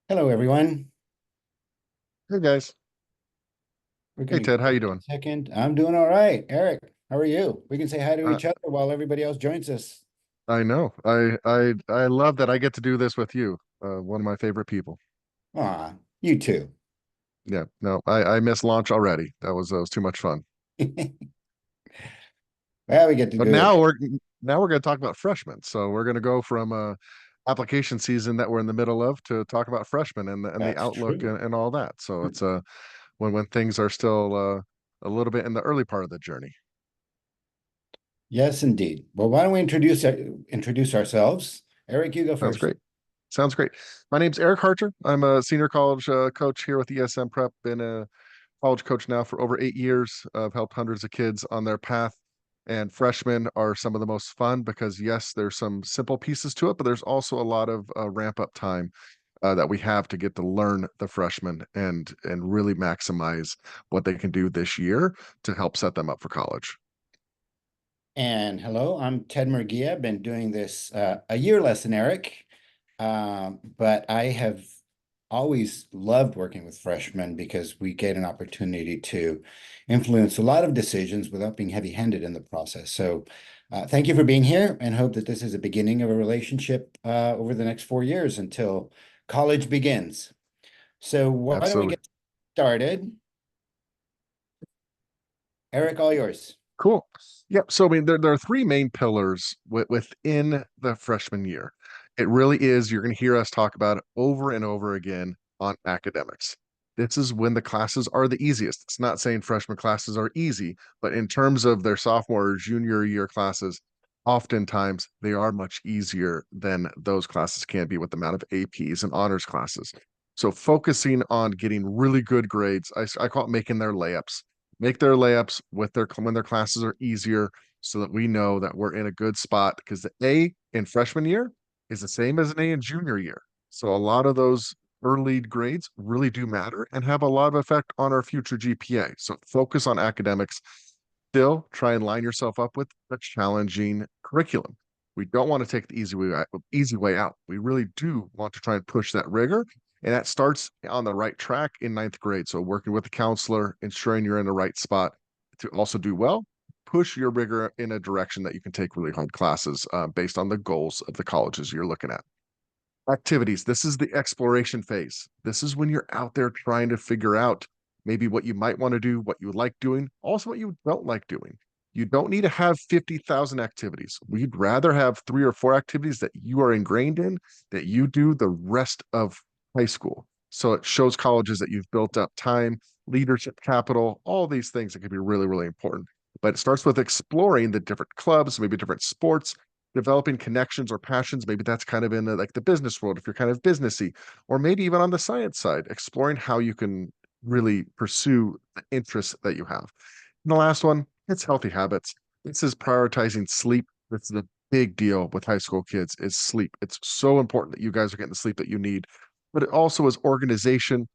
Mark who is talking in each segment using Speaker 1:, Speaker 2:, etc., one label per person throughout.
Speaker 1: Hello, everyone.
Speaker 2: Hey guys.
Speaker 1: We're
Speaker 2: Hey
Speaker 1: going to
Speaker 2: Ted, how
Speaker 1: give
Speaker 2: you
Speaker 1: it
Speaker 2: doing?
Speaker 1: a second. I'm doing all right. Eric, how are you? We can say hi to
Speaker 2: Uh,
Speaker 1: each other while everybody else joins us.
Speaker 2: I know. I love that I get to do this with you. One of my favorite people.
Speaker 1: Aw, you too.
Speaker 2: Yeah. No, I missed launch already. That was too much fun.
Speaker 1: Well, we get to
Speaker 2: But
Speaker 1: do it.
Speaker 2: now we're going to talk about freshmen. So we're going to go from application season that we're in the middle of to talk about freshmen and the
Speaker 1: That's
Speaker 2: outlook
Speaker 1: true.
Speaker 2: and all that. So it's when things are still a little bit in the early part of the journey.
Speaker 1: Yes, indeed. Well, why don't we introduce ourselves? Eric, you go
Speaker 2: Sounds
Speaker 1: first.
Speaker 2: great. Sounds great. My name's Eric Harter. I'm a senior college coach here with ESM Prep. Been a college coach now for over 8 years. I've helped hundreds of kids on their path. And freshmen are some of the most fun because, yes, there's some simple pieces to it, but there's also a lot of ramp up time that we have to get to learn the freshmen and really maximize what they can do this year to help set them up for college.
Speaker 1: And hello, I'm Ted Murguia. I've been doing this a year less than Eric, but I have always loved working with freshmen because we get an opportunity to influence a lot of decisions without being heavy-handed in the process. So thank you for being here and hope that this is a beginning of a relationship over the next 4 years until college begins. So why don't we
Speaker 2: Absolutely.
Speaker 1: get started? Eric, all yours.
Speaker 2: Cool. Yep. So I mean, there are three main pillars within the freshman year. It really is, you're going to hear us talk about it over and over again on academics. This is when the classes are the easiest. It's not saying freshman classes are easy, but in terms of their sophomore or junior year classes, oftentimes they are much easier than those classes can be with the amount of APs and honors classes. So focusing on getting really good grades, I call it making their layups, make their layups with their when their classes are easier so that we know that we're in a good spot because the A in freshman year is the same as an A in junior year. So a lot of those early grades really do matter and have a lot of effect on our future GPA. So focus on academics. Still try and line yourself up with a challenging curriculum. We don't want to take the easy way out. We really do want to try and push that rigor. And that starts on the right track in ninth grade. So working with a counselor, ensuring you're in the right spot to also do well, push your rigor in a direction that you can take really hard classes based on the goals of the colleges you're looking at. Activities. This is the exploration phase. This is when you're out there trying to figure out maybe what you might want to do, what you like doing, also what you don't like doing. You don't need to have 50,000 activities. We'd rather have 3 or 4 activities that you are ingrained in, that you do the rest of high school. So it shows colleges that you've built up time, leadership capital, all these things that could be really, really important. But it starts with exploring the different clubs, maybe different sports, developing connections or passions. Maybe that's kind of in like the business world, if you're kind of businessy, or maybe even on the science side, exploring how you can really pursue the interests that you have. And the last one, it's healthy habits. This is prioritizing sleep. That's the big deal with high school kids is sleep. It's so important that you guys are getting the sleep that you need, but it also is organization.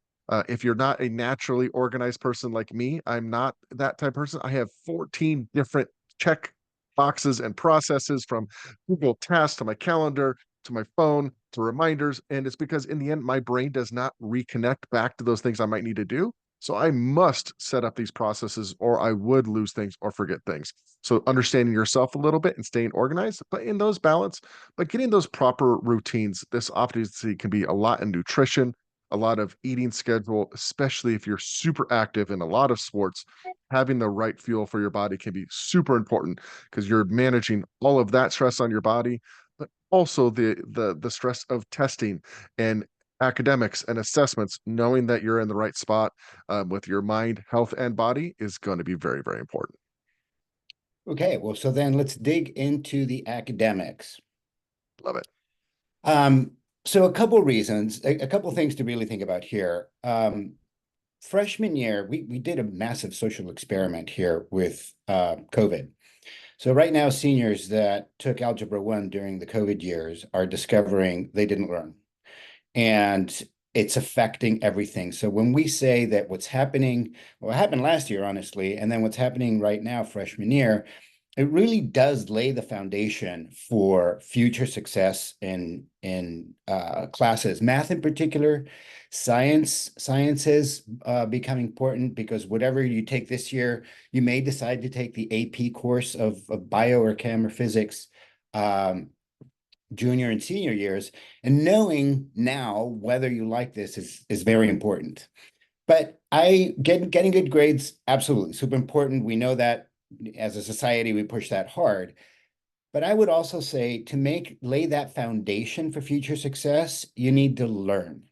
Speaker 2: If you're not a naturally organized person like me, I'm not that type of person. I have 14 different check boxes and processes from Google Tasks to my calendar to my phone to reminders. And it's because in the end, my brain does not reconnect back to those things I might need to do. So I must set up these processes or I would lose things or forget things. So understanding yourself a little bit and staying organized, but in those balance, but getting those proper routines. This obviously can be a lot in nutrition, a lot of eating schedule, especially if you're super active in a lot of sports. Having the right fuel for your body can be super important because you're managing all of that stress on your body, but also the stress of testing and academics and assessments. Knowing that you're in the right spot with your mind, health, and body is going to be very, very important.
Speaker 1: Okay, well, so then let's dig into the academics.
Speaker 2: Love it.
Speaker 1: Um, so a couple reasons, a couple things to really think about here. Freshman year, we did a massive social experiment here with COVID. So right now, seniors that took Algebra 1 during the COVID years are discovering they didn't learn. And it's affecting everything. So when we say that what's happening, what happened last year, honestly, and then what's happening right now, freshman year, it really does lay the foundation for future success in classes, math in particular, sciences become important because whatever you take this year, you may decide to take the AP course of bio or chem or physics um, junior and senior years, and knowing now whether you like this is very important. But getting good grades, absolutely super important. We know that as a society, we push that hard. But I would also say to lay that foundation for future success, you need to learn.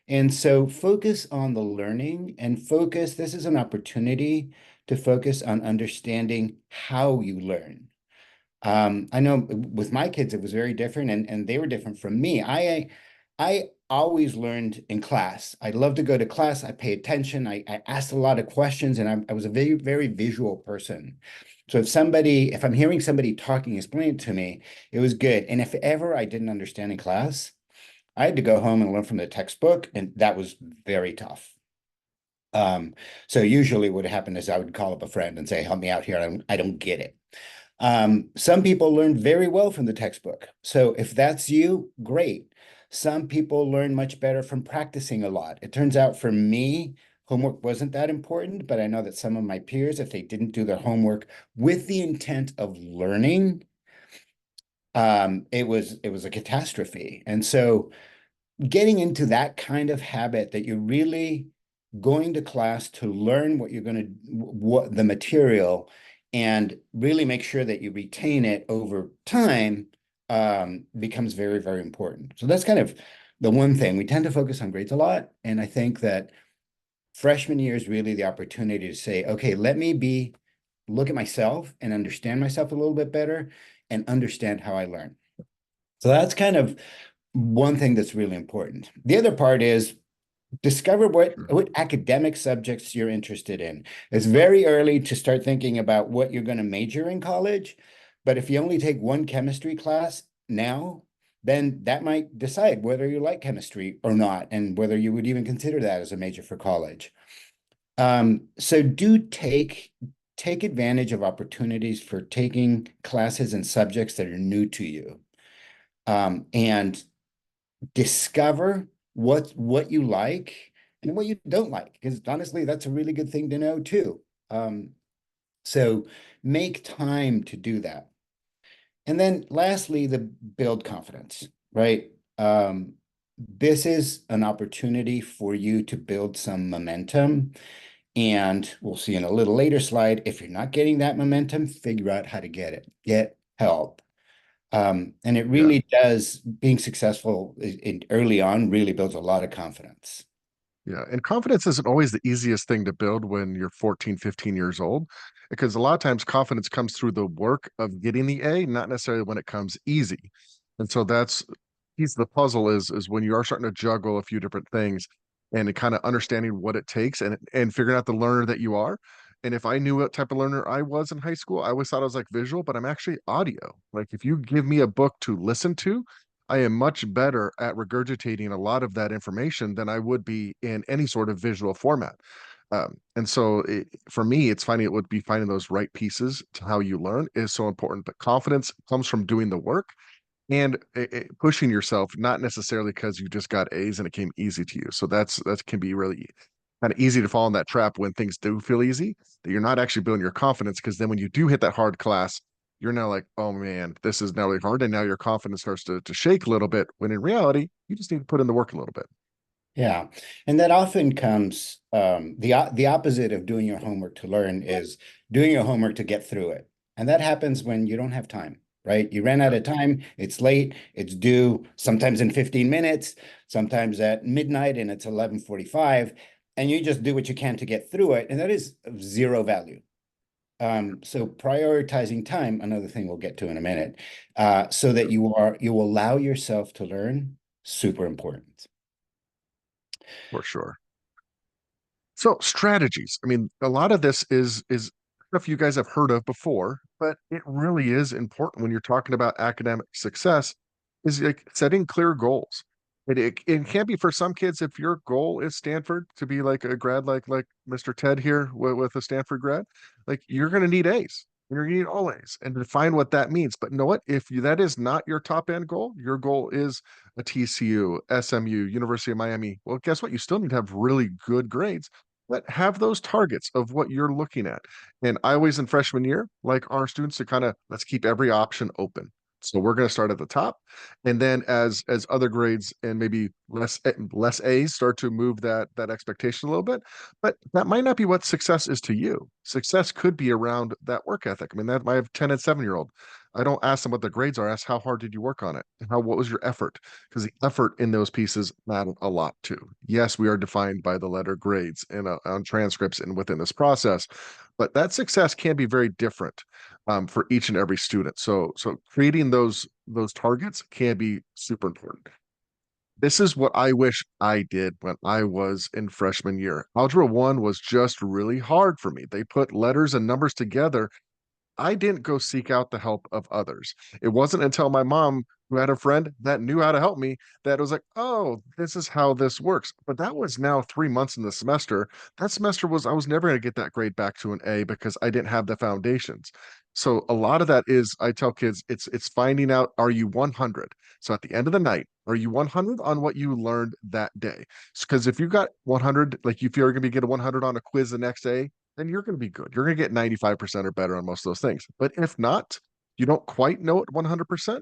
Speaker 1: And so focus on the learning and focus. This is an opportunity to focus on understanding how you learn. I know with my kids, it was very different and they were different from me. I always learned in class. I love to go to class. I pay attention. I asked a lot of questions and I was a very, very visual person. So if I'm hearing somebody talking, explain it to me, it was good. And if ever I didn't understand in class, I had to go home and learn from the textbook, and that was very tough. Um, so usually what happened is I would call up a friend and say, help me out here. I don't get it. Some people learn very well from the textbook. So if that's you, great. Some people learn much better from practicing a lot. It turns out for me, homework wasn't that important, but I know that some of my peers, if they didn't do their homework with the intent of learning, it was a catastrophe. And so getting into that kind of habit that you're really going to class to learn what you're going to what the material and really make sure that you retain it over time becomes very, very important. So that's kind of the one thing. We tend to focus on grades a lot, and I think that freshman year is really the opportunity to say, okay, look at myself and understand myself a little bit better and understand how I learn. So that's kind of one thing that's really important. The other part is discover
Speaker 2: Sure.
Speaker 1: what academic subjects you're interested in. It's very early to start thinking about what you're going to major in college, but if you only take one chemistry class now, then that might decide whether you like chemistry or not, and whether you would even consider that as a major for college. So do take advantage of opportunities for taking classes and subjects that are new to you, and discover what you like and what you don't like, because honestly, that's a really good thing to know too. Um, so make time to do that. And then lastly, the build confidence, right? This is an opportunity for you to build some momentum. And we'll see in a little later slide, if you're not getting that momentum, figure out how to get it. Get help. And it
Speaker 2: Yeah.
Speaker 1: really does, being successful early on really builds a lot of confidence.
Speaker 2: Yeah. And confidence isn't always the easiest thing to build when you're 14, 15 years old, because a lot of times confidence comes through the work of getting the A, not necessarily when it comes easy. And so that's piece of the puzzle is when you are starting to juggle a few different things and kind of understanding what it takes and figuring out the learner that you are. And if I knew what type of learner I was in high school, I always thought I was like visual, but I'm actually audio. Like if you give me a book to listen to, I am much better at regurgitating a lot of that information than I would be in any sort of visual format. And so for me, it's finding it would be finding those right pieces to how you learn is so important. But confidence comes from doing the work and pushing yourself, not necessarily because you just got A's and it came easy to you. So that can be really kind of easy to fall in that trap when things do feel easy, that you're not actually building your confidence because then when you do hit that hard class, you're now like, oh man, this is now really hard. And now your confidence starts to shake a little bit when in reality, you just need to put in the work a little bit.
Speaker 1: Yeah, and that often comes the opposite of doing your homework to learn is doing your homework to get through it. And that happens when you don't have time, right? You ran out
Speaker 2: Yeah,
Speaker 1: of time, it's late, it's due sometimes in 15 minutes, sometimes at midnight and it's 11:45, and you just do what you can to get through it, and that is of zero value. So prioritizing time, another thing we'll get to in a minute, so that you allow yourself to learn, super important.
Speaker 2: for sure. So strategies. I mean, a lot of this is stuff you guys have heard of before, but it really is important when you're talking about academic success, is like setting clear goals. It can be for some kids if your goal is Stanford to be like a grad like Mr. Ted here with a Stanford grad, like you're going to need A's. And you're getting all A's and define what that means. But you know what? If you, that is not your top end goal, your goal is a TCU, SMU, University of Miami. Well, guess what? You still need to have really good grades, but have those targets of what you're looking at. And I always in freshman year, like our students to kind of let's keep every option open. So we're going to start at the top, and then as other grades and maybe less A's start to move that expectation a little bit, but that might not be what success is to you. Success could be around that work ethic. I mean, that I have 10 and 7-year-old. I don't ask them what their grades are. I ask how hard did you work on it? And what was your effort? Because the effort in those pieces matter a lot too. Yes, we are defined by the letter grades and on transcripts and within this process, but that success can be very different for each and every student. So creating those targets can be super important. This is what I wish I did when I was in freshman year. Algebra 1 was just really hard for me. They put letters and numbers together. I didn't go seek out the help of others. It wasn't until my mom, who had a friend that knew how to help me, that it was like, oh, this is how this works. But that was now 3 months in the semester. That semester was, I was never going to get that grade back to an A because I didn't have the foundations. So a lot of that is, I tell kids, it's finding out, are you 100? So at the end of the night, are you 100 on what you learned that day? Because if you got 100, like if you're going to get a 100 on a quiz the next day, then you're going to be good. You're going to get 95% or better on most of those things. But if not, you don't quite know it 100%.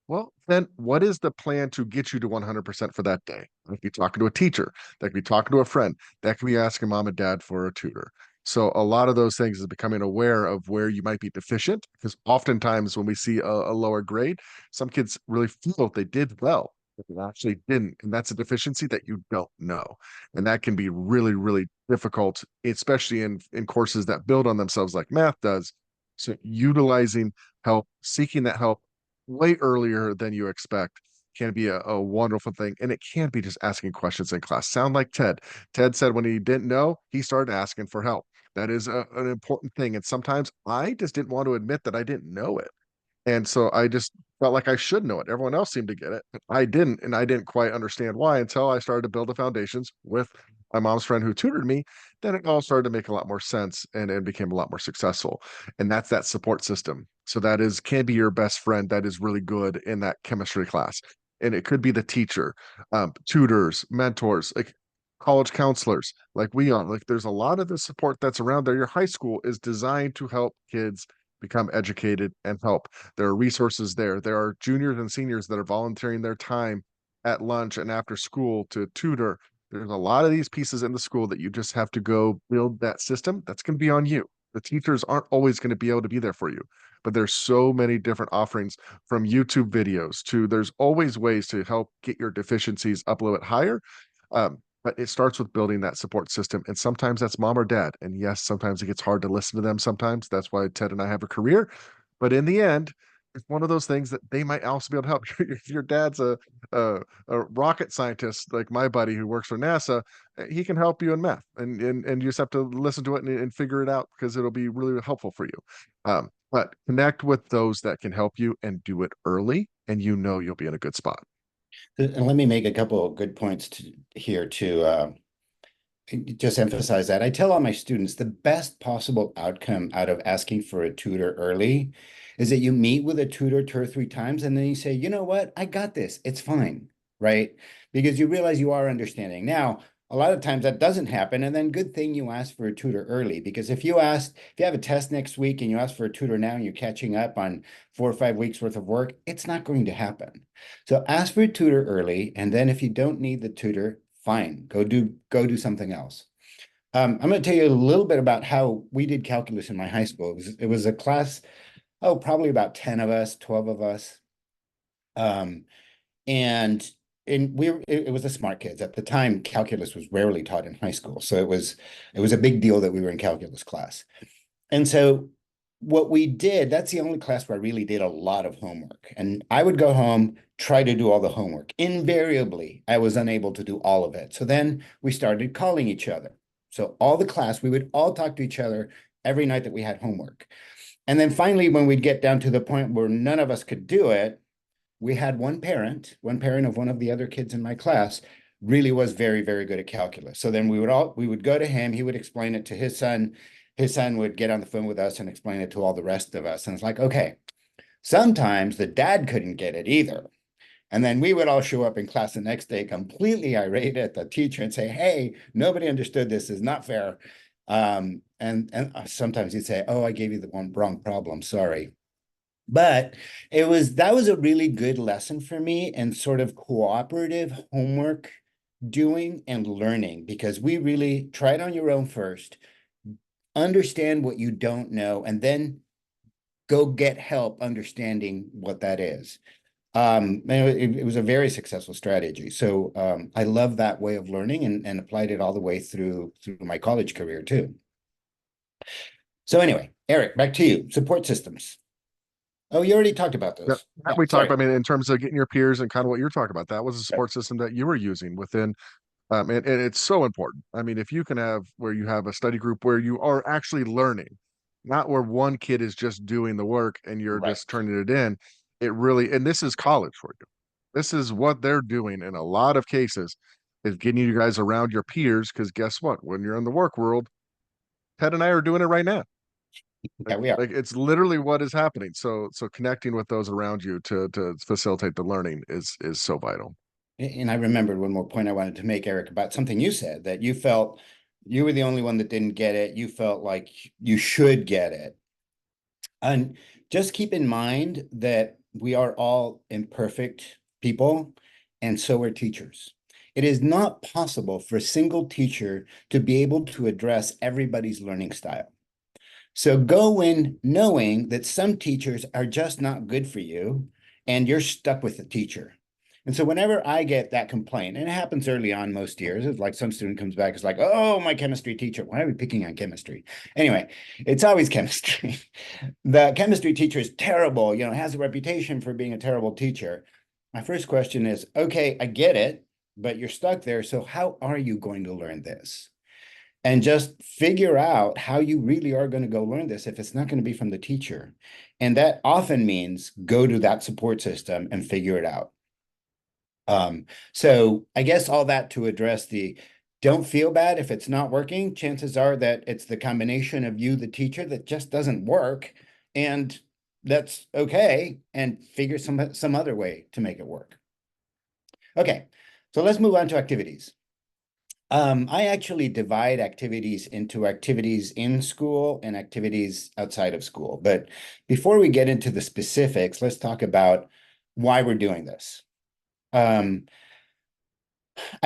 Speaker 2: Well, then what is the plan to get you to 100% for that day? That could be talking to a teacher, that could be talking to a friend, that could be asking mom and dad for a tutor. So a lot of those things is becoming aware of where you might be deficient, because oftentimes when we see a lower grade, some kids really feel they did well, but they actually didn't. And that's a deficiency that you don't know. And that can be really, really difficult, especially in courses that build on themselves like math does. So utilizing help, seeking that help way earlier than you expect can be a wonderful thing. And it can be just asking questions in class. Sound like Ted. Ted said when he didn't know, he started asking for help. That is an important thing. And sometimes I just didn't want to admit that I didn't know it. And so I just felt like I should know it. Everyone else seemed to get it, but I didn't. And I didn't quite understand why until I started to build the foundations with my mom's friend who tutored me. Then it all started to make a lot more sense and it became a lot more successful. And that's that support system. So that is can be your best friend that is really good in that chemistry class. And it could be the teacher, tutors, mentors, like college counselors, like we are. Like there's a lot of the support that's around there. Your high school is designed to help kids become educated and help. There are resources there. There are juniors and seniors that are volunteering their time at lunch and after school to tutor. There's a lot of these pieces in the school that you just have to go build that system. That's going to be on you. The teachers aren't always going to be able to be there for you, but there's so many different offerings from YouTube videos to there's always ways to help get your deficiencies up a little bit higher. But it starts with building that support system. And sometimes that's mom or dad. And yes, sometimes it gets hard to listen to them sometimes. That's why Ted and I have a career. But in the end, it's one of those things that they might also be able to help. If your dad's a rocket scientist, like my buddy who works for NASA, he can help you in math. And you just have to listen to it and figure it out because it'll be really helpful for you. But connect with those that can help you and do it early, and you know you'll be in a good spot.
Speaker 1: And let me make a couple of good points here to just emphasize that. I tell all my students the best possible outcome out of asking for a tutor early is that you meet with a tutor 2 or 3 times and then you say, you know what, I got this. It's fine, right? Because you realize you are understanding. Now, a lot of times that doesn't happen. And then good thing you ask for a tutor early because if you have a test next week and you ask for a tutor now and you're catching up on 4 or 5 weeks worth of work, it's not going to happen. So ask for a tutor early. And then if you don't need the tutor, fine, go do something else. I'm going to tell you a little bit about how we did calculus in my high school. It was a class, oh, probably about 10 of us, 12 of us. Um, and it was the smart kids. At the time, calculus was rarely taught in high school. So it was a big deal that we were in calculus class. And so what we did, that's the only class where I really did a lot of homework. And I would go home, try to do all the homework. Invariably, I was unable to do all of it. So then we started calling each other. So all the class, we would all talk to each other every night that we had homework. And then finally, when we'd get down to the point where none of us could do it, we had one parent of one of the other kids in my class really was very, very good at calculus. So then we would go to him, he would explain it to his son. his son would get on the phone with us and explain it to all the rest of us. And it's like, okay, sometimes the dad couldn't get it either. And then we would all show up in class the next day completely irate at the teacher and say, hey, nobody understood this, is not fair. And sometimes he'd say, oh, I gave you the wrong problem, sorry. But that was a really good lesson for me and sort of cooperative homework doing and learning, because we really try it on your own first, understand what you don't know, and then go get help understanding what that is. It was a very successful strategy. So I love that way of learning, and applied it all the way through my college career too. So anyway, Eric, back to you. Support systems. Oh, you already talked about
Speaker 2: Yep.
Speaker 1: those.
Speaker 2: That
Speaker 1: Yeah,
Speaker 2: we talked
Speaker 1: sorry.
Speaker 2: about, I mean, in terms of getting your peers and kind of what you're talking about, that was a
Speaker 1: Yep.
Speaker 2: support system that you were using within. And it's so important. I mean, if you can have where you have a study group where you are actually learning, not where one kid is just doing the work and you're
Speaker 1: Right.
Speaker 2: just turning it in, it really, and this is college for you. This is what they're doing in a lot of cases, is getting you guys around your peers. Because guess what? When you're in the work world, Ted and I are doing it right now.
Speaker 1: Yeah, we are.
Speaker 2: Like it's literally what is happening. So connecting with those around you to facilitate the learning is so vital.
Speaker 1: And I remembered one more point I wanted to make, Eric, about something you said, that you felt you were the only one that didn't get it. You felt like you should get it. And just keep in mind that we are all imperfect people, and so are teachers. It is not possible for a single teacher to be able to address everybody's learning style. So go in knowing that some teachers are just not good for you, and you're stuck with the teacher. And so whenever I get that complaint, and it happens early on most years, it's like some student comes back, it's like, oh, my chemistry teacher. Why are we picking on chemistry? Anyway, it's always chemistry. The chemistry teacher is terrible, has a reputation for being a terrible teacher. My first question is, okay, I get it, but you're stuck there. So how are you going to learn this? And just figure out how you really are going to go learn this if it's not going to be from the teacher. And that often means go to that support system and figure it out. So I guess all that to address the don't feel bad if it's not working. Chances are that it's the combination of you, the teacher, that just doesn't work. And that's okay. And figure some other way to make it work. Okay, so let's move on to activities. I actually divide activities into activities in school and activities outside of school. But before we get into the specifics, let's talk about why we're doing this. I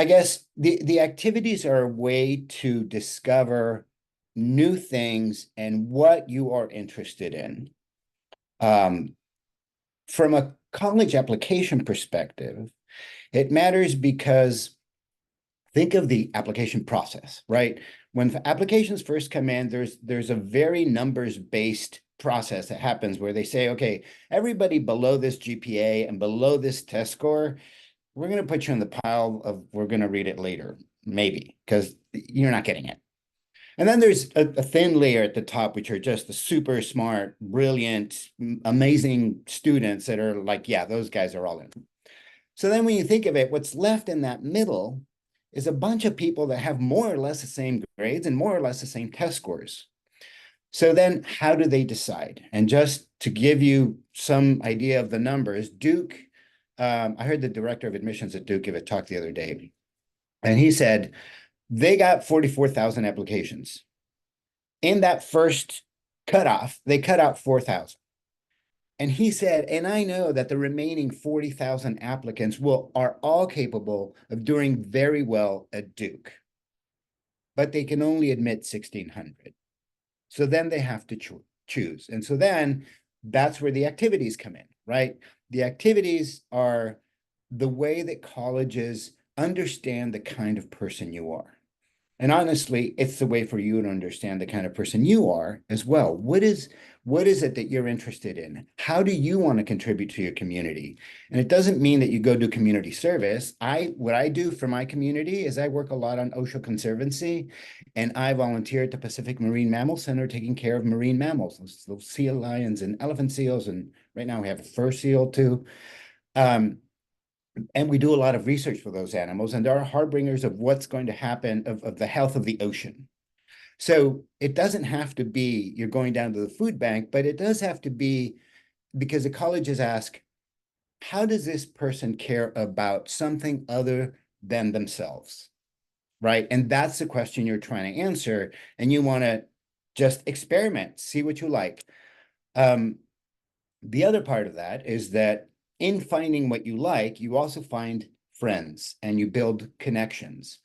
Speaker 1: guess the activities are a way to discover new things and what you are interested in. Um, from a college application perspective, it matters because think of the application process, right? When applications first come in, there's a very numbers-based process that happens where they say, okay, everybody below this GPA and below this test score, we're going to put you in the pile of we're going to read it later, maybe, because you're not getting it. And then there's a thin layer at the top, which are just the super smart, brilliant, amazing students that are like, yeah, those guys are all in. So then when you think of it, what's left in that middle is a bunch of people that have more or less the same grades and more or less the same test scores. So then how do they decide? And just to give you some idea of the numbers, Duke, I heard the director of admissions at Duke give a talk the other day, and he said they got 44,000 applications. In that first cutoff, they cut out 4,000. And he said, and I know that the remaining 40,000 applicants are all capable of doing very well at Duke, but they can only admit 1,600. So then they have to choose. And so then that's where the activities come in, right? The activities are the way that colleges understand the kind of person you are. And honestly, it's the way for you to understand the kind of person you are as well. What is it that you're interested in? How do you want to contribute to your community? And it doesn't mean that you go do community service. What I do for my community is I work a lot on Ocean Conservancy, and I volunteer at the Pacific Marine Mammal Center taking care of marine mammals, those sea lions and elephant seals, and right now we have a fur seal too. And we do a lot of research for those animals, and they are harbingers of what's going to happen of the health of the ocean. So it doesn't have to be you're going down to the food bank, but it does have to be because the colleges ask, how does this person care about something other than themselves? Right. And that's the question you're trying to answer. And you want to just experiment, see what you like. Um, the other part of that is that in finding what you like, you also find friends and you build connections.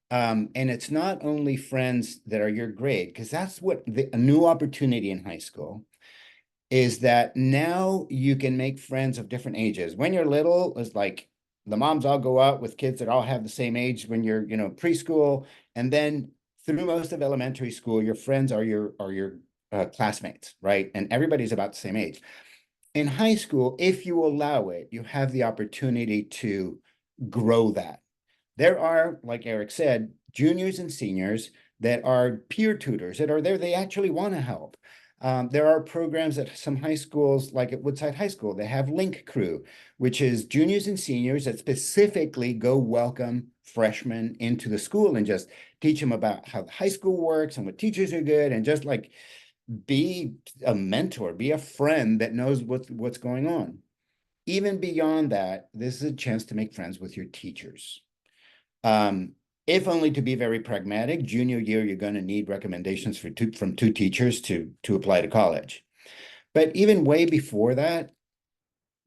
Speaker 1: And it's not only friends that are your grade, because that's what a new opportunity in high school is that now you can make friends of different ages. When you're little, it's like the moms all go out with kids that all have the same age when you're, preschool. And then through most of elementary school, your friends are your classmates, right? And everybody's about the same age. In high school, if you allow it, you have the opportunity to grow that. There are, like Eric said, juniors and seniors that are peer tutors that are there. They actually want to help. There are programs at some high schools, like at Woodside High School, they have Link Crew, which is juniors and seniors that specifically go welcome freshmen into the school and just teach them about how the high school works and what teachers are good and just like be a mentor, be a friend that knows what's going on. Even beyond that, this is a chance to make friends with your teachers. Um, if only to be very pragmatic, junior year, you're going to need recommendations from two teachers to apply to college. But even way before that,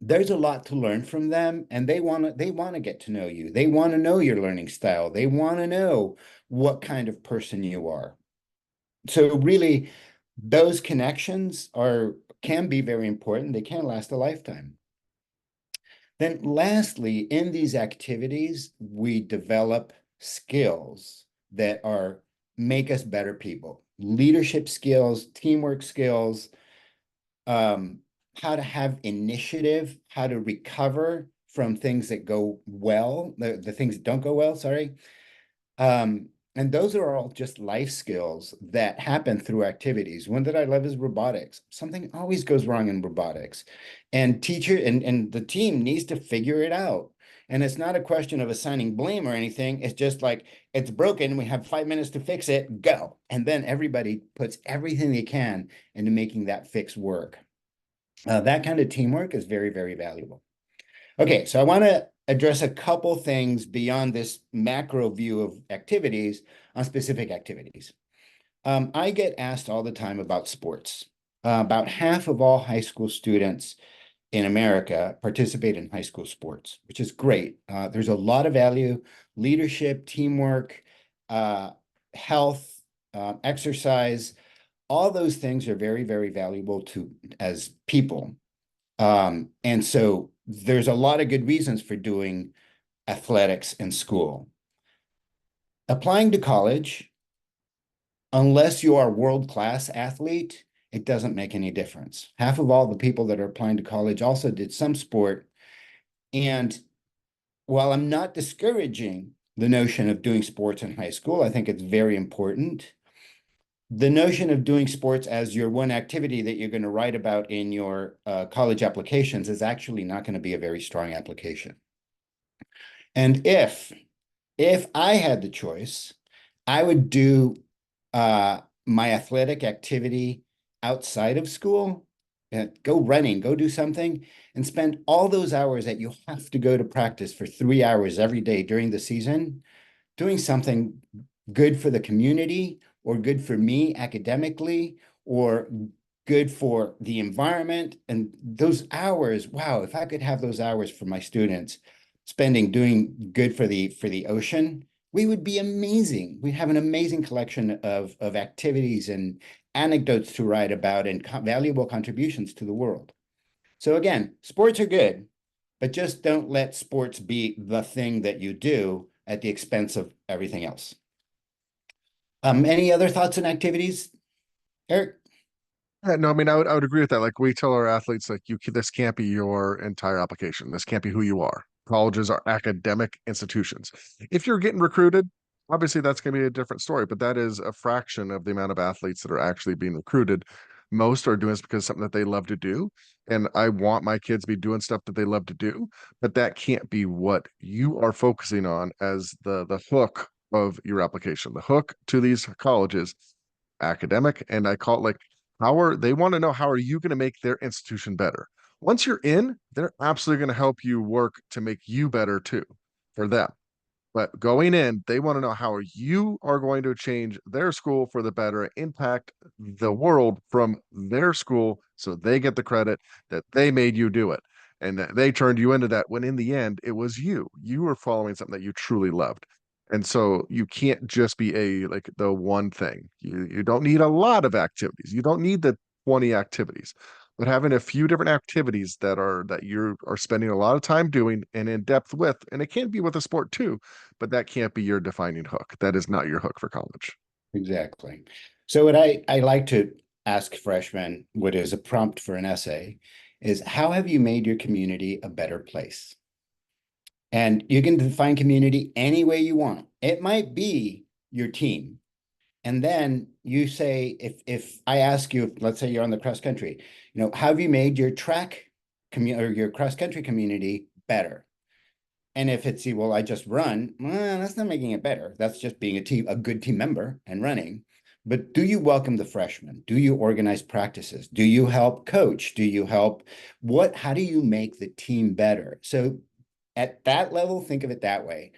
Speaker 1: there's a lot to learn from them, and they want to get to know you. They want to know your learning style. They want to know what kind of person you are. So really, those connections are can be very important. They can last a lifetime. Then lastly, in these activities, we develop skills that are make us better people. Leadership skills, teamwork skills, um, how to have initiative, how to recover from things that go well, the things that don't go well, sorry. And those are all just life skills that happen through activities. One that I love is robotics. Something always goes wrong in robotics. And teacher and the team needs to figure it out. And it's not a question of assigning blame or anything. It's just like it's broken. We have 5 minutes to fix it. Go. And then everybody puts everything they can into making that fix work. That kind of teamwork is very, very valuable. Okay, so I want to address a couple things beyond this macro view of activities on specific activities. I get asked all the time about sports. About half of all high school students in America participate in high school sports, which is great. There's a lot of value, leadership, teamwork, uh, health, exercise. All those things are very, very valuable to as people. And so there's a lot of good reasons for doing athletics in school. Applying to college, unless you are a world-class athlete, it doesn't make any difference. Half of all the people that are applying to college also did some sport. And while I'm not discouraging the notion of doing sports in high school, I think it's very important. The notion of doing sports as your one activity that you're going to write about in your college applications is actually not going to be a very strong application. And if I had the choice, I would do my athletic activity outside of school, go running, go do something, and spend all those hours that you have to go to practice for 3 hours every day during the season doing something good for the community or good for me academically or good for the environment. And those hours, wow, if I could have those hours for my students spending doing good for the ocean, we would be amazing. We'd have an amazing collection of activities and anecdotes to write about and valuable contributions to the world. So again, sports are good, but just don't let sports be the thing that you do at the expense of everything else. Any other thoughts and activities, Eric?
Speaker 2: Yeah, no, I mean, I would agree with that. Like we tell our athletes, like this can't be your entire application. This can't be who you are. Colleges are academic institutions. If you're getting recruited, obviously that's going to be a different story, but that is a fraction of the amount of athletes that are actually being recruited. Most are doing this because it's something that they love to do. And I want my kids to be doing stuff that they love to do, but that can't be what you are focusing on as the hook of your application. The hook to these colleges academic, and I call it like they want to know how are you going to make their institution better. Once you're in, they're absolutely going to help you work to make you better too for them. But going in, they want to know how you are going to change their school for the better, impact the world from their school so they get the credit that they made you do it. And that they turned you into that when in the end, it was you. You were following something that you truly loved. And so you can't just be like the one thing. You don't need a lot of activities. You don't need the 20 activities, but having a few different activities that you are spending a lot of time doing and in depth with, and it can be with a sport too, but that can't be your defining hook. That is not your hook for college.
Speaker 1: Exactly. So what I like to ask freshmen, what is a prompt for an essay, is how have you made your community a better place? And you can define community any way you want. It might be your team. And then you say, if I ask you, let's say you're on the cross country, how have you made your track community or your cross country community better? And if it's, well, I just run, well, that's not making it better. That's just being a good team member and running. But do you welcome the freshmen? Do you organize practices? Do you help coach? Do you help how do you make the team better? So at that level, think of it that way.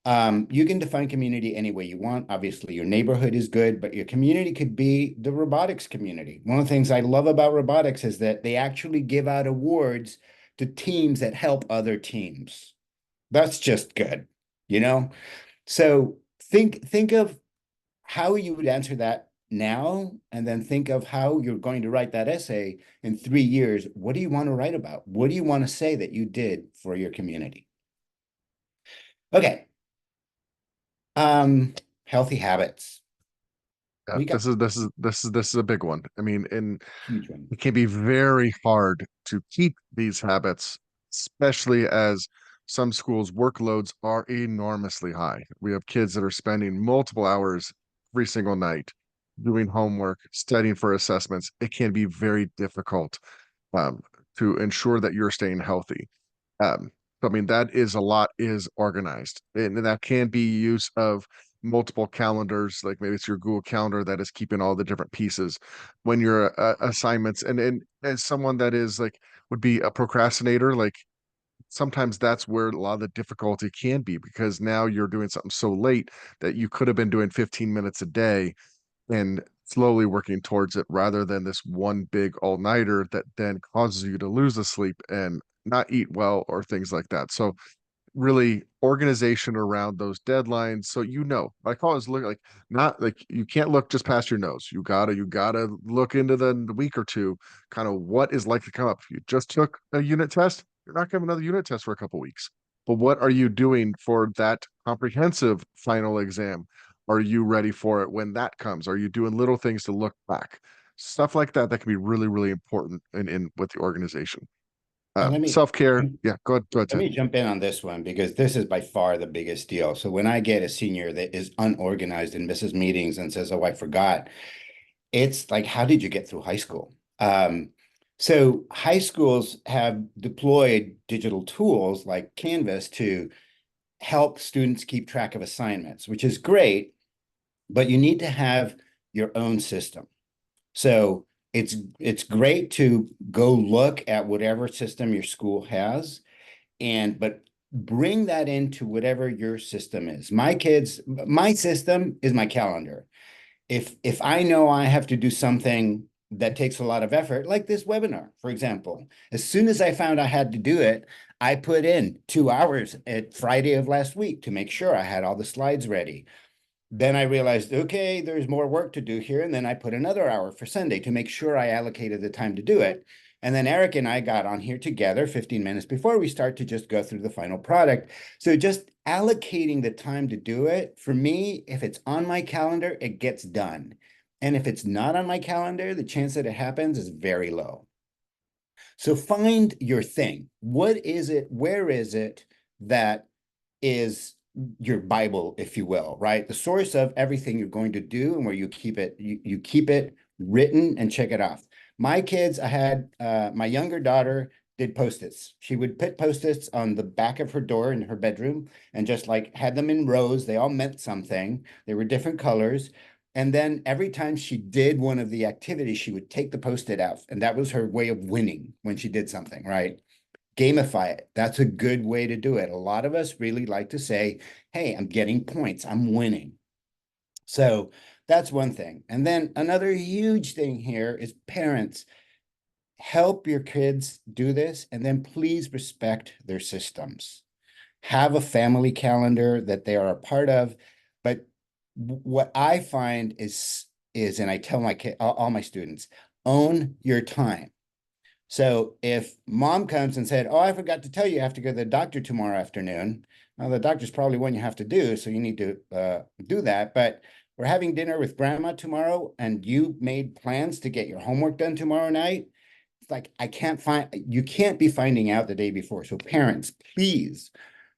Speaker 1: You can define community any way you want. Obviously, your neighborhood is good, but your community could be the robotics community. One of the things I love about robotics is that they actually give out awards to teams that help other teams. That's just good, you know? So think of how you would answer that now, and then think of how you're going to write that essay in 3 years. What do you want to write about? What do you want to say that you did for your community? Okay. Healthy habits.
Speaker 2: Yeah,
Speaker 1: We got
Speaker 2: this is a big one. I mean, and
Speaker 1: huge one.
Speaker 2: it can be very hard to keep these habits, especially as some schools' workloads are enormously high. We have kids that are spending multiple hours every single night doing homework, studying for assessments. It can be very difficult um, to ensure that you're staying healthy. So, I mean, that is a lot is organized, and that can be use of multiple calendars, like maybe it's your Google Calendar that is keeping all the different pieces when your assignments. And as someone that is like would be a procrastinator, like sometimes that's where a lot of the difficulty can be because now you're doing something so late that you could have been doing 15 minutes a day and slowly working towards it rather than this one big all-nighter that then causes you to lose the sleep and not eat well or things like that. So really organization around those deadlines. So I call it look like not like you can't look just past your nose. You gotta look into the week or two, kind of what is likely to come up. If you just took a unit test, you're not gonna have another unit test for a couple weeks. But what are you doing for that comprehensive final exam? Are you ready for it when that comes? Are you doing little things to look back? Stuff like that can be really, really important in with the organization.
Speaker 1: And
Speaker 2: Self-care. Yeah, go ahead,
Speaker 1: let
Speaker 2: Ted.
Speaker 1: me jump in on this one because this is by far the biggest deal. So when I get a senior that is unorganized and misses meetings and says, "Oh, I forgot," it's like, how did you get through high school? So high schools have deployed digital tools like Canvas to help students keep track of assignments, which is great, but you need to have your own system. So it's great to go look at whatever system your school has, but bring that into whatever your system is. My system is my calendar. If I know I have to do something that takes a lot of effort, like this webinar, for example, as soon as I found I had to do it, I put in 2 hours at Friday of last week to make sure I had all the slides ready. Then I realized, okay, there's more work to do here. And then I put another hour for Sunday to make sure I allocated the time to do it. And then Eric and I got on here together 15 minutes before we start to just go through the final product. So just allocating the time to do it, for me, if it's on my calendar, it gets done. And if it's not on my calendar, the chance that it happens is very low. So find your thing. What is it? Where is it that is your Bible, if you will, right? The source of everything you're going to do and where you keep it, you keep it written and check it off. My kids, I had my younger daughter did Post-its. She would put Post-its on the back of her door in her bedroom and just like had them in rows. They all meant something. They were different colors. And then every time she did one of the activities, she would take the Post-it out. And that was her way of winning when she did something, right? Gamify it. That's a good way to do it. A lot of us really like to say, hey, I'm getting points, I'm winning. So that's one thing. And then another huge thing here is parents, help your kids do this, and then please respect their systems. Have a family calendar that they are a part of. But what I find is, and I tell my kid, all my students, own your time. So if mom comes and said, "Oh, I forgot to tell you, you have to go to the doctor tomorrow afternoon," well, the doctor's probably one you have to do, so you need to do that. But we're having dinner with grandma tomorrow, and you made plans to get your homework done tomorrow night. It's like I can't find, you can't be finding out the day before. So parents, please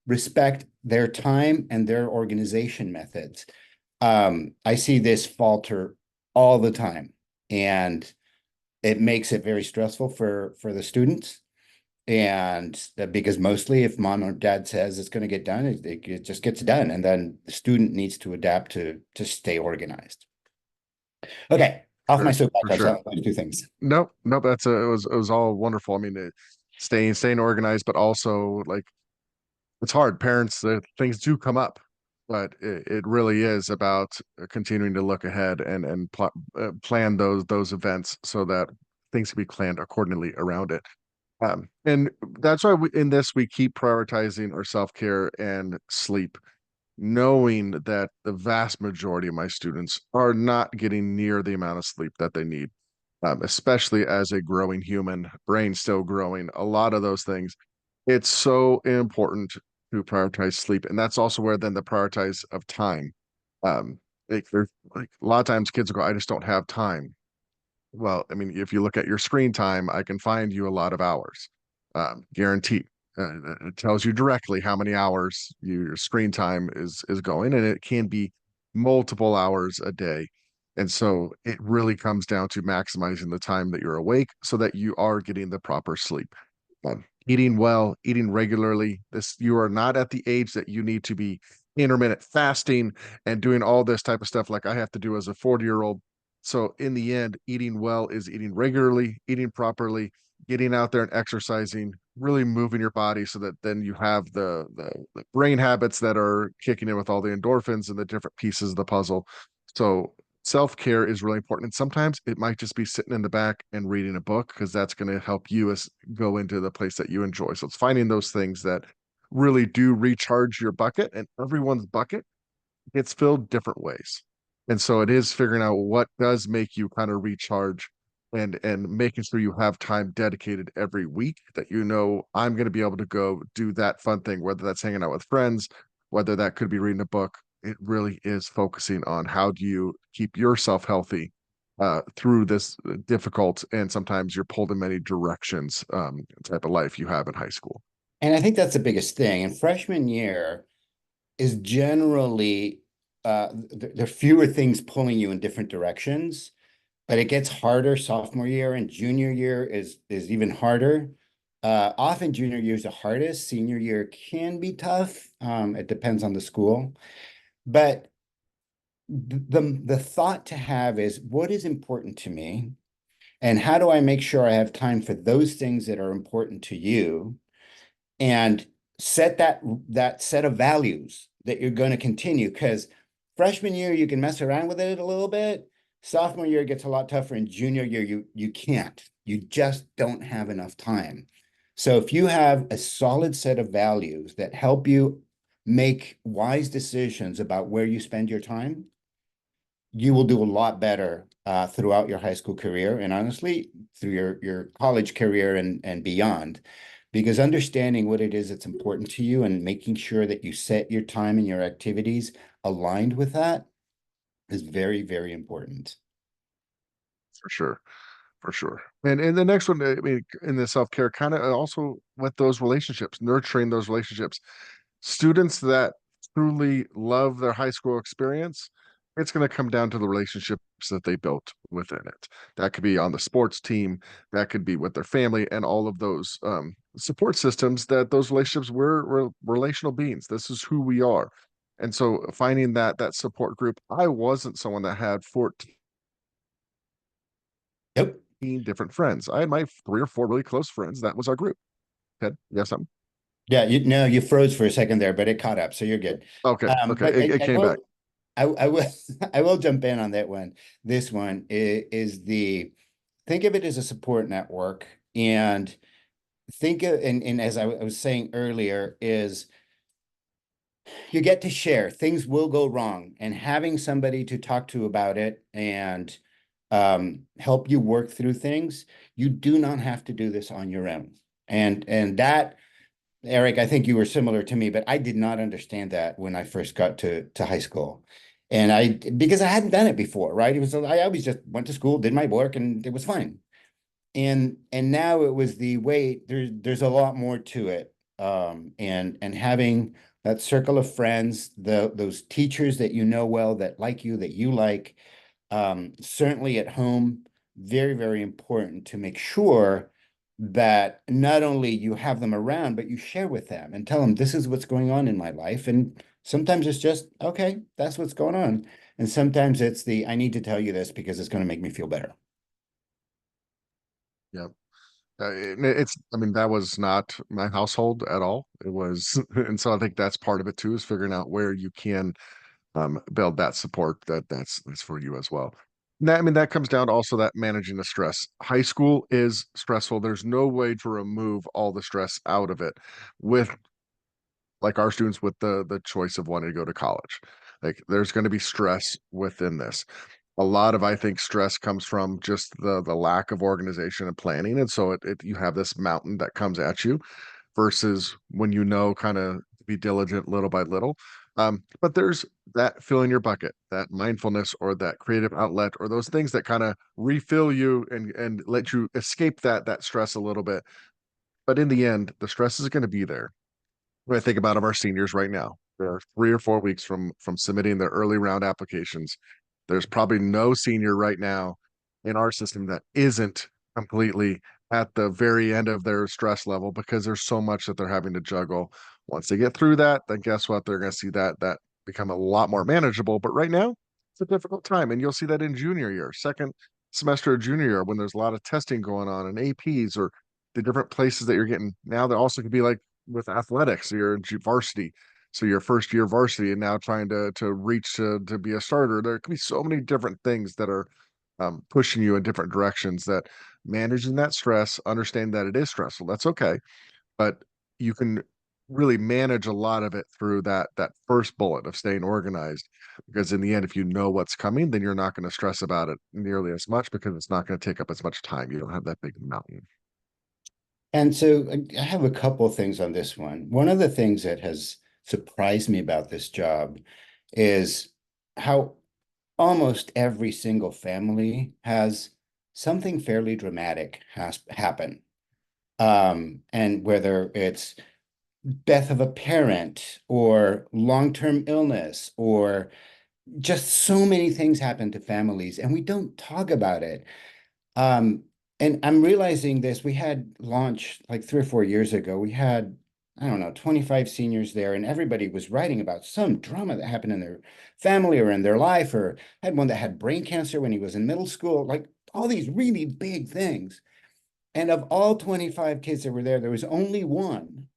Speaker 1: respect their time and their organization methods. I see this falter all the time, and it makes it very stressful for the students. And because mostly if mom or dad says it's going to get done, it just gets done. And then the student needs to adapt to stay organized. Okay, off my
Speaker 2: Sure, for
Speaker 1: soapbox. I've
Speaker 2: sure.
Speaker 1: said two things.
Speaker 2: Nope, nope. It was all wonderful. I mean, staying organized, but also like it's hard. Parents, things do come up, but it really is about continuing to look ahead and plan those events so that things can be planned accordingly around it. And that's why in this we keep prioritizing our self-care and sleep, knowing that the vast majority of my students are not getting near the amount of sleep that they need, especially as a growing human, brain still growing, a lot of those things. It's so important to prioritize sleep. And that's also where then the prioritize of time. There's like a lot of times kids will go, I just don't have time. Well, I mean, if you look at your screen time, I can find you a lot of hours, guaranteed. It tells you directly how many hours your screen time is going, and it can be multiple hours a day. And so it really comes down to maximizing the time that you're awake so that you are getting the proper sleep. Eating well, eating regularly. This you are not at the age that you need to be intermittent fasting and doing all this type of stuff like I have to do as a 40-year-old. So in the end, eating well is eating regularly, eating properly, getting out there and exercising, really moving your body so that then you have the brain habits that are kicking in with all the endorphins and the different pieces of the puzzle. So self-care is really important. And sometimes it might just be sitting in the back and reading a book because that's going to help you go into the place that you enjoy. So it's finding those things that really do recharge your bucket, and everyone's bucket gets filled different ways. And so it is figuring out what does make you kind of recharge and making sure you have time dedicated every week that you know I'm going to be able to go do that fun thing, whether that's hanging out with friends, whether that could be reading a book. It really is focusing on how do you keep yourself healthy through this difficult and sometimes you're pulled in many directions type of life you have in high school.
Speaker 1: And I think that's the biggest thing. And freshman year is generally there are fewer things pulling you in different directions, but it gets harder sophomore year, and junior year is even harder. Often junior year is the hardest. Senior year can be tough. It depends on the school. But the thought to have is what is important to me, and how do I make sure I have time for those things that are important to you, and set that set of values that you're going to continue. Because freshman year you can mess around with it a little bit. Sophomore year it gets a lot tougher, and junior year you can't. You just don't have enough time. So if you have a solid set of values that help you make wise decisions about where you spend your time, you will do a lot better throughout your high school career, and honestly through your college career and beyond, because understanding what it is that's important to you and making sure that you set your time and your activities aligned with that is very, very important.
Speaker 2: For sure. For sure. And the next one, I mean, in the self-care, kind of also with those relationships, nurturing those relationships. Students that truly love their high school experience, it's going to come down to the relationships that they built within it. That could be on the sports team, that could be with their family, and all of those support systems that those relationships we're relational beings. This is who we are. And so finding that support group, I wasn't someone that had 14
Speaker 1: Yep.
Speaker 2: different friends. I had my 3 or 4 really close friends. That was our group. Ted, you have something?
Speaker 1: Yeah, you no, you froze for a second there, but it caught up, so you're good.
Speaker 2: Okay, okay,
Speaker 1: But
Speaker 2: it
Speaker 1: I
Speaker 2: came back.
Speaker 1: will, I will, I will jump in on that one. This one is the think of it as a support network, and think of and as I was saying earlier, is you get to share. Things will go wrong, and having somebody to talk to about it and help you work through things, you do not have to do this on your own. And that Eric, I think you were similar to me, but I did not understand that when I first got to high school. And because I hadn't done it before, right? It was, I always just went to school, did my work, and it was fine. And now it was the way there's a lot more to it. And having that circle of friends, those teachers that you know well, that you like, certainly at home, very, very important to make sure that not only you have them around, but you share with them and tell them this is what's going on in my life. And sometimes it's just, okay, that's what's going on. And sometimes it's the, I need to tell you this because it's going to make me feel better.
Speaker 2: Yeah. It's, I mean, that was not my household at all. It was, and so I think that's part of it too, is figuring out where you can build that support that's for you as well. Now, I mean, that comes down to also that managing the stress. High school is stressful. There's no way to remove all the stress out of it with like our students with the choice of wanting to go to college. Like there's going to be stress within this. A lot of I think stress comes from just the lack of organization and planning. And so you have this mountain that comes at you versus when you know kind of be diligent little by little. But there's that fill in your bucket, that mindfulness or that creative outlet or those things that kind of refill you and let you escape that stress a little bit. But in the end, the stress is going to be there. When I think about of our seniors right now, they're 3 or 4 weeks from submitting their early round applications. There's probably no senior right now in our system that isn't completely at the very end of their stress level because there's so much that they're having to juggle. Once they get through that, then guess what? They're going to see that become a lot more manageable. But right now, it's a difficult time, and you'll see that in junior year, second semester of junior year, when there's a lot of testing going on and APs or the different places that you're getting. Now there also could be like with athletics, you're in varsity, so your first year varsity, and now trying to reach to be a starter. There could be so many different things that are pushing you in different directions. That managing that stress, understand that it is stressful. That's okay, but you can really manage a lot of it through that first bullet of staying organized. Because in the end, if you know what's coming, then you're not going to stress about it nearly as much because it's not going to take up as much time. You don't have that big mountain.
Speaker 1: And so I have a couple of things on this one. One of the things that has surprised me about this job is how almost every single family has something fairly dramatic has happen. And whether it's death of a parent or long-term illness or just so many things happen to families and we don't talk about it. Um, and I'm realizing this. We had launch like 3 or 4 years ago. We had, I don't know, 25 seniors there, and everybody was writing about some drama that happened in their family or in their life, or had one that had brain cancer when he was in middle school, like all these really big things. And of all 25 kids that were there, there was only one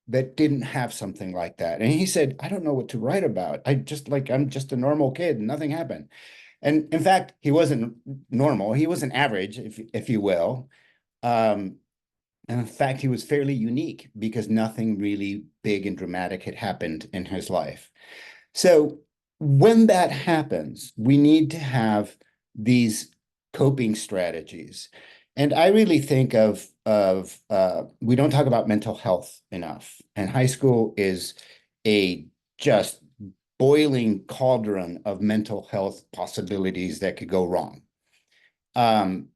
Speaker 1: that didn't have something like that. And he said, I don't know what to write about. I'm just a normal kid and nothing happened. And in fact, he wasn't normal. He wasn't average, if you will. Um, and in fact, he was fairly unique because nothing really big and dramatic had happened in his life. So when that happens, we need to have these coping strategies. And I really think of we don't talk about mental health enough. And high school is a just boiling cauldron of mental health possibilities that could go wrong. Um,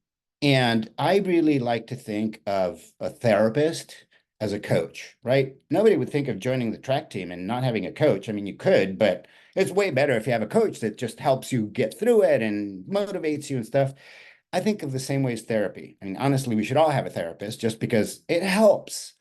Speaker 1: and I really like to think of a therapist as a coach, right? Nobody would think of joining the track team and not having a coach. I mean, you could, but it's way better if you have a coach that just helps you get through it and motivates you and stuff. I think of the same way as therapy. I mean, honestly, we should all have a therapist just because it helps.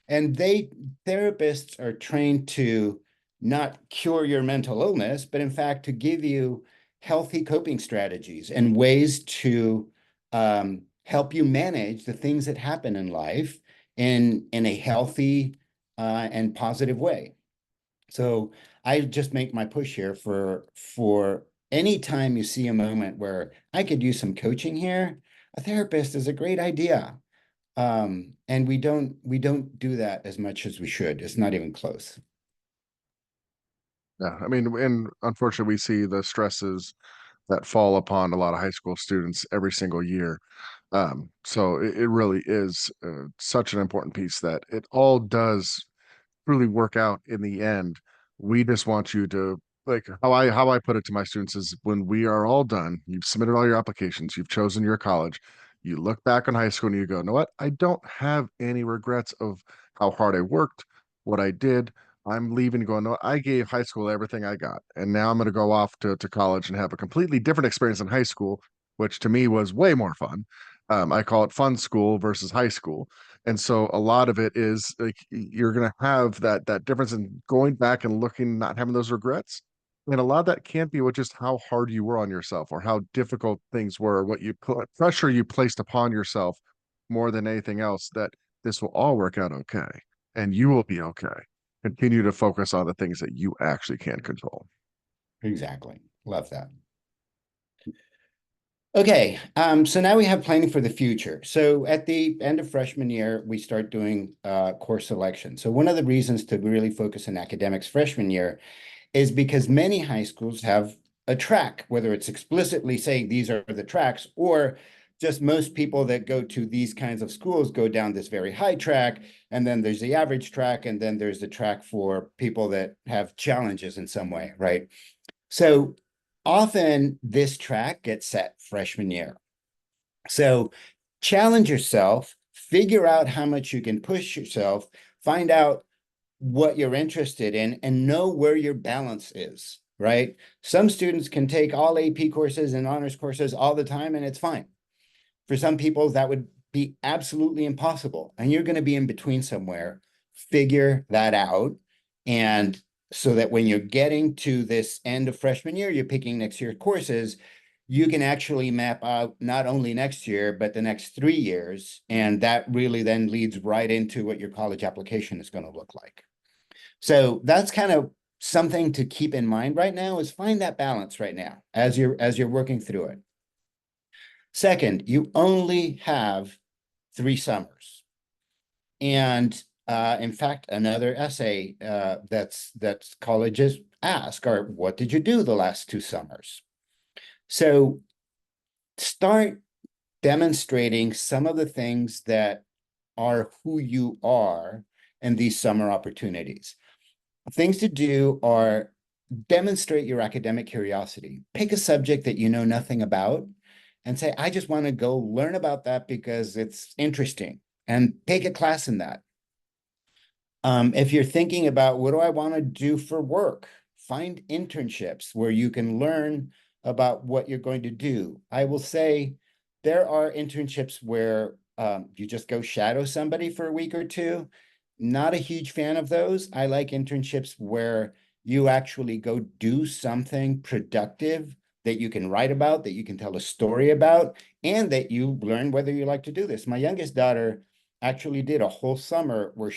Speaker 1: And therapists are trained to not cure your mental illness, but in fact to give you healthy coping strategies and ways to help you manage the things that happen in life in a healthy and positive way. So I just make my push here for any time you see a moment where I could use some coaching here, a therapist is a great idea. And we don't do that as much as we should. It's not even close.
Speaker 2: Yeah, I mean, and unfortunately, we see the stresses that fall upon a lot of high school students every single year. So it really is such an important piece that it all does really work out in the end. We just want you to, like, how I put it to my students is, when we are all done, you've submitted all your applications, you've chosen your college, you look back on high school and you go, you know what? I don't have any regrets of how hard I worked, what I did. I'm leaving going, no, I gave high school everything I got. And now I'm going to go off to college and have a completely different experience in high school, which to me was way more fun. I call it fun school versus high school. And so a lot of it is like you're going to have that difference in going back and looking, not having those regrets. And a lot of that can't be with just how hard you were on yourself or how difficult things were, what pressure you placed upon yourself more than anything else, that this will all work out okay and you will be okay. Continue to focus on the things that you actually can control.
Speaker 1: Exactly. Love that. Okay, so now we have planning for the future. So at the end of freshman year, we start doing course selection. So one of the reasons to really focus on academics freshman year is because many high schools have a track, whether it's explicitly saying these are the tracks, or just most people that go to these kinds of schools go down this very high track, and then there's the average track, and then there's the track for people that have challenges in some way, right? So often this track gets set freshman year. So challenge yourself, figure out how much you can push yourself, find out what you're interested in, and know where your balance is, right? Some students can take all AP courses and honors courses all the time, and it's fine. For some people, that would be absolutely impossible, and you're going to be in between somewhere. Figure that out. And so that when you're getting to this end of freshman year, you're picking next year's courses, you can actually map out not only next year, but the next 3 years. And that really then leads right into what your college application is going to look like. So that's kind of something to keep in mind right now, is find that balance right now as you're working through it. Second, you only have 3 summers. And in fact, another essay that's colleges ask are, what did you do the last 2 summers? So start demonstrating some of the things that are who you are in these summer opportunities. Things to do are demonstrate your academic curiosity. Pick a subject that you know nothing about and say, I just want to go learn about that because it's interesting, and take a class in that. If you're thinking about, what do I want to do for work? Find internships where you can learn about what you're going to do. I will say there are internships where you just go shadow somebody for a week or two. Not a huge fan of those. I like internships where you actually go do something productive that you can write about, that you can tell a story about, and that you learn whether you like to do this. My youngest daughter actually did a whole summer where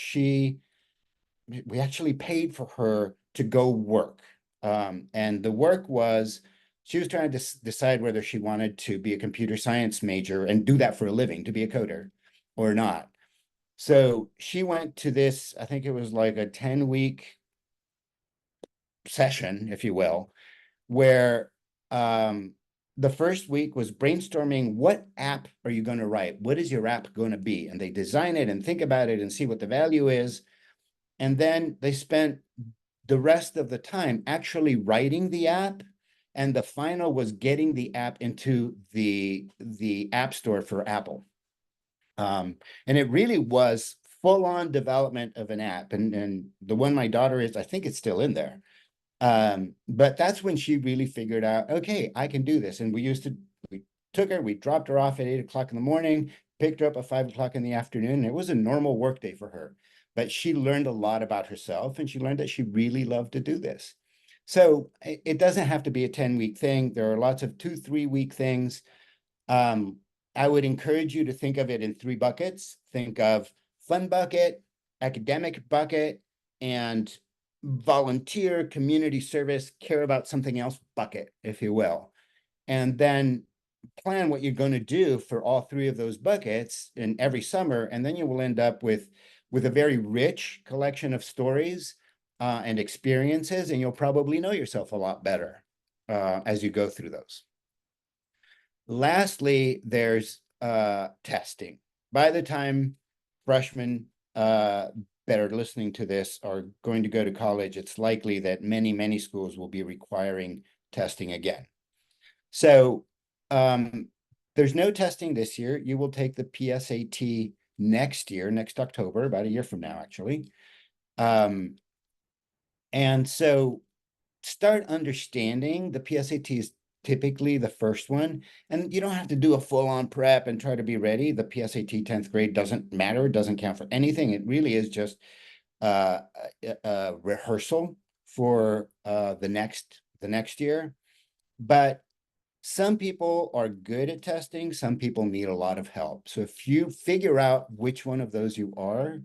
Speaker 1: we actually paid for her to go work. And the work was, she was trying to decide whether she wanted to be a computer science major and do that for a living, to be a coder or not. So she went to this, I think it was like a 10-week session, if you will, where the first week was brainstorming, what app are you going to write? What is your app going to be? And they design it and think about it and see what the value is. And then they spent the rest of the time actually writing the app. And the final was getting the app into the App Store for Apple. And it really was full-on development of an app. And the one my daughter is, I think it's still in there. But that's when she really figured out, okay, I can do this. And we took her, we dropped her off at 8 o'clock in the morning, picked her up at 5 o'clock in the afternoon. It was a normal work day for her. but she learned a lot about herself, and she learned that she really loved to do this. So it doesn't have to be a 10-week thing. There are lots of 2, 3 week things. Um, I would encourage you to think of it in three buckets. Think of fun bucket, academic bucket, and volunteer, community service, care about something else bucket, if you will. And then plan what you're going to do for all three of those buckets in every summer. And then you will end up with a very rich collection of stories and experiences, and you'll probably know yourself a lot better as you go through those. Lastly, there's testing. By the time freshmen that are listening to this are going to go to college, it's likely that many schools will be requiring testing again. So there's no testing this year. You will take the PSAT next year, next October, about a year from now, actually. And so start understanding the PSAT is typically the first one, and you don't have to do a full-on prep and try to be ready. The PSAT 10th grade doesn't matter, it doesn't count for anything. It really is just a rehearsal for the next year. But some people are good at testing, some people need a lot of help. So if you figure out which one of those you are,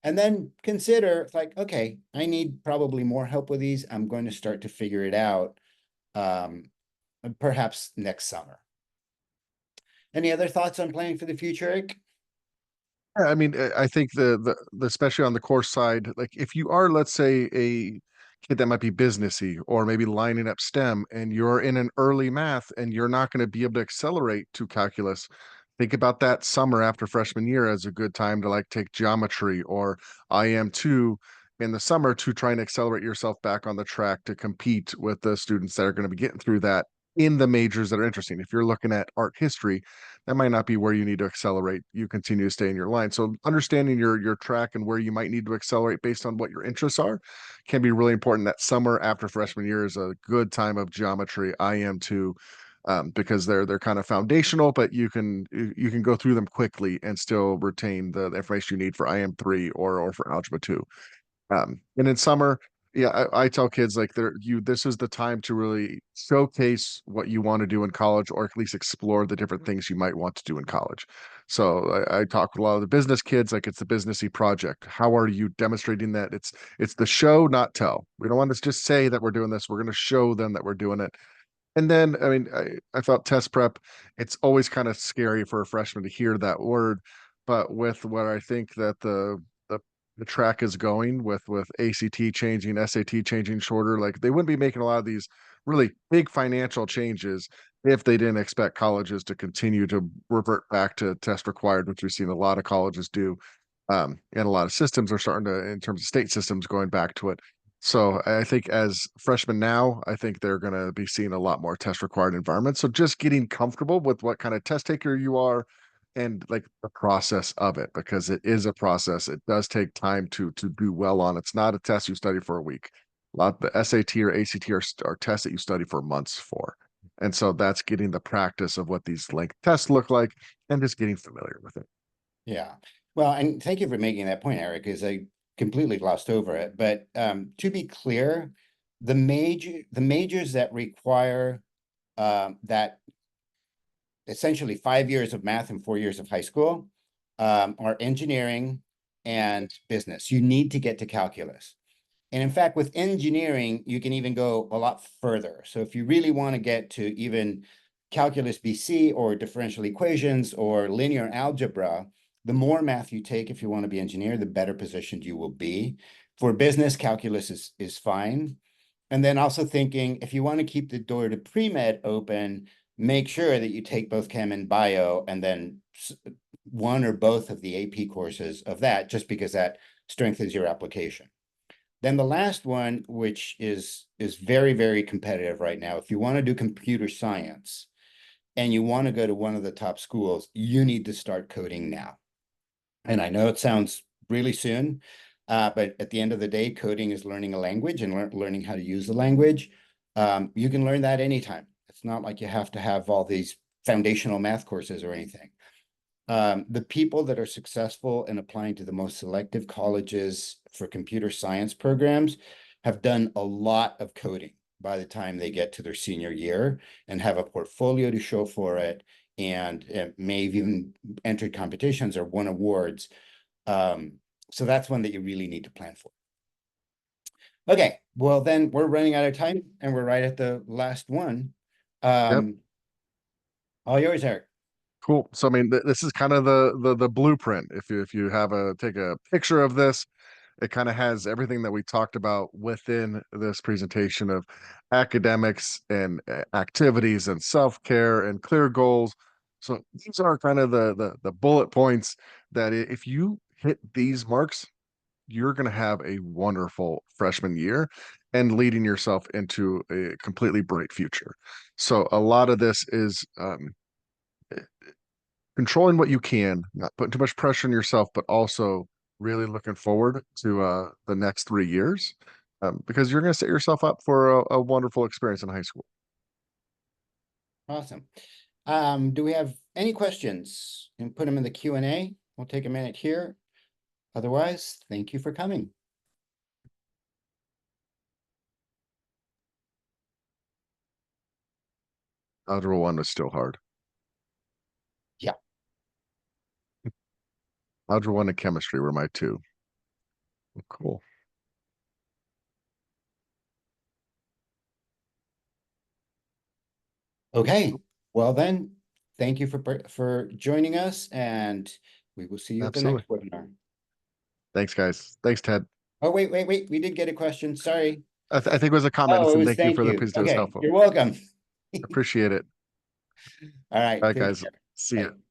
Speaker 1: and then consider like, okay, I need probably more help with these, I'm going to start to figure it out perhaps next summer. Any other thoughts on planning for the future, Eric?
Speaker 2: Yeah, I mean, I think the especially on the course side, like if you are, let's say, a kid that might be businessy or maybe lining up STEM and you're in an early math and you're not going to be able to accelerate to calculus, think about that summer after freshman year as a good time to like take geometry or IM2 in the summer to try and accelerate yourself back on the track to compete with the students that are going to be getting through that in the majors that are interesting. If you're looking at art history, that might not be where you need to accelerate. You continue to stay in your line. So understanding your track and where you might need to accelerate based on what your interests are can be really important. That summer after freshman year is a good time of geometry, IM2, because they're kind of foundational, but you can go through them quickly and still retain the information you need for IM3 or for algebra 2. And in summer, yeah, I tell kids like this is the time to really showcase what you want to do in college, or at least explore the different things you might want to do in college. So I talk with a lot of the business kids, like it's the businessy project. How are you demonstrating that? It's the show, not tell. We don't want to just say that we're doing this. We're going to show them that we're doing it. And then, I mean, I thought test prep, it's always kind of scary for a freshman to hear that word. But with what I think that the, the track is going with ACT changing, SAT changing shorter, like they wouldn't be making a lot of these really big financial changes if they didn't expect colleges to continue to revert back to test required, which we've seen a lot of colleges do. And a lot of systems are starting to, in terms of state systems, going back to it. So I think as freshmen now, I think they're going to be seeing a lot more test required environments. So just getting comfortable with what kind of test taker you are and like the process of it, because it is a process. It does take time to do well on. It's not a test you study for a week. A lot the SAT or ACT are tests that you study for months for. And so that's getting the practice of what these length tests look like and just getting familiar with it.
Speaker 1: Yeah. Well, and thank you for making that point, Eric, because I completely glossed over it. But to be clear, the majors that require that essentially 5 years of math and 4 years of high school are engineering and business. You need to get to calculus. And in fact, with engineering, you can even go a lot further. So if you really want to get to even calculus BC or differential equations or linear algebra, the more math you take if you want to be engineer, the better positioned you will be. For business, calculus is fine. And then also thinking, if you want to keep the door to pre-med open, make sure that you take both chem and bio, and then one or both of the AP courses of that, just because that strengthens your application. Then the last one, which is very competitive right now, if you want to do computer science and you want to go to one of the top schools, you need to start coding now. And I know it sounds really soon, but at the end of the day, coding is learning a language and learning how to use the language. You can learn that anytime. It's not like you have to have all these foundational math courses or anything. The people that are successful in applying to the most selective colleges for computer science programs have done a lot of coding by the time they get to their senior year and have a portfolio to show for it, and may have even entered competitions or won awards. So that's one that you really need to plan for. Okay, well then we're running out of time and we're right at the last one.
Speaker 2: Yep.
Speaker 1: All yours, Eric.
Speaker 2: Cool. So I mean, this is kind of the blueprint. If you have a take a picture of this, it kind of has everything that we talked about within this presentation of academics and activities and self-care and clear goals. So these are kind of the bullet points that if you hit these marks, you're going to have a wonderful freshman year and leading yourself into a completely bright future. So a lot of this is controlling what you can, not putting too much pressure on yourself, but also really looking forward to the next 3 years, because you're going to set yourself up for a wonderful experience in high school.
Speaker 1: Awesome. Do we have any questions? And put them in the Q&A. We'll take a minute here. Otherwise, thank you for coming.
Speaker 2: Algebra 1 was still hard.
Speaker 1: Yeah.
Speaker 2: Algebra 1 and chemistry were my two. Cool.
Speaker 1: Okay. Well then, thank you for joining us, and we will see you at the
Speaker 2: Absolutely.
Speaker 1: next webinar.
Speaker 2: Thanks, guys. Thanks, Ted.
Speaker 1: Oh, wait. We did get a question. Sorry.
Speaker 2: I think it was a comment.
Speaker 1: Oh, it
Speaker 2: And
Speaker 1: was
Speaker 2: thank you
Speaker 1: thank
Speaker 2: for the
Speaker 1: you.
Speaker 2: presentation. It was
Speaker 1: Okay,
Speaker 2: helpful.
Speaker 1: you're welcome.
Speaker 2: Appreciate it.
Speaker 1: All
Speaker 2: All
Speaker 1: right,
Speaker 2: right,
Speaker 1: take
Speaker 2: guys.
Speaker 1: care.
Speaker 2: See you.
Speaker 1: Bye.